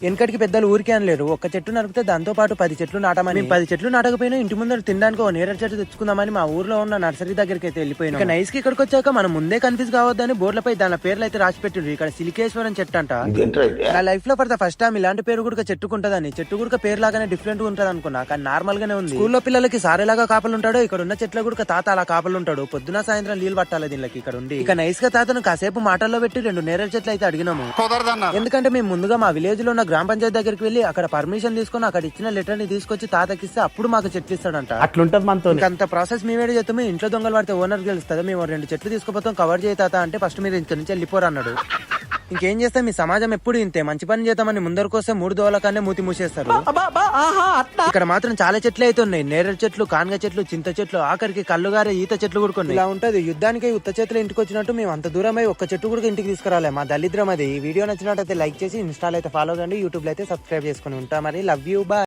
వెనకటికి పెద్దలు ఊరికే అనలేరు, ఒక్క చెట్టు నరికితే దాంతో పాటు 10 చెట్లు నాటమని. 10 చెట్లు నాటకపోయినా ఇంటి ముందర తినడానికి ఓ నేరేడు చెట్టు తెచ్చుకుందామని మా ఊర్లో ఉన్న నర్సరీ దగ్గరికి అయితే వెళ్ళిపోయినా. నైస్ కి ఇక్కడికి వచ్చాక మనం ముందే కన్ఫ్యూజ్ కావద్దని బోర్డులపై దాని పేర్లు అయితే రాసి పెట్టిండ్రు. ఇక్కడ సిలికేశ్వరం చెట్టు అంట. నా లైఫ్ లో ఫర్ ద ఫస్ట్ టైం ఇలాంటి పేరు కూడా చెట్టుకుంటదని, చెట్టు కూడా పేరు లాగానే డిఫరెంట్ గా ఉంటది అనుకున్నా, కానీ నార్మల్ గానే ఉంది. స్కూల్లో పిల్లలకి సారేలాగా కాపలు ఉంటాడు, ఇక్కడ ఉన్న చెట్ల కూడా తాత అలా కాపలు ఉంటాడు. పొద్దున సాయంత్రం నీళ్ళు పట్టాలి దీనికి ఇక్కడ ఉండి. ఇక నైస్ గా తాతను కాసేపు మాటల్లో పెట్టి 2 నేరేడు చెట్లు అయితే అడిగినాము. ఎందుకంటే మేము ముందుగా మా విలేజ్ లో ఉన్న గ్రామ పంచాయతీ దగ్గరికి వెళ్ళి అక్కడ పర్మిషన్ తీసుకుని అక్కడ ఇచ్చిన లెటర్ ని తీసుకొచ్చి తాతకిస్తే అప్పుడు మాకు చెట్లు ఇస్తాడంట. అట్లుంటది మనతో. అంత ప్రాసెస్ మేమే చేస్తాము. ఇంట్లో దొంగలు పడితే ఓనర్ గెలుస్తుంది. మేము 2 చెట్లు తీసుకుపోతాం, కవర్ చేయ తాత అంటే ఫస్ట్ మీరు ఇంటి నుంచి వెళ్ళిపోరు అన్నాడు. ఇంకేం చేస్తే మీ సమాజం ఎప్పుడు ఇంతే, మంచి పని చేద్దామని ముందరకొస్తే 3 దోవలకనే మూతి మూసేస్తారు. ఇక్కడ మాత్రం చాలా చెట్లు అయితే ఉన్నాయి. నేరేడు చెట్లు, కాన్గ చెట్లు, చింత చెట్లు, ఆఖరికి కళ్ళుగారే ఈత చెట్లు కూడా కొన్ని. ఇలా ఉంటది. యుద్ధానికి ఉత్త చేతులు ఇంటికి వచ్చినట్టు మేము అంత దూరమై ఒక్క చెట్టు కూడా ఇంటికి తీసుకురాలే. మా దళిద్రం అది. ఈ వీడియో నచ్చినట్టయితే లైక్ చేసి, ఇన్స్టాలో అయితే ఫాలో కండి, యూట్యూబ్ లో అయితే సబ్స్క్రైబ్ చేసుకుని ఉంటా. మరి లవ్ యూ, బాయ్.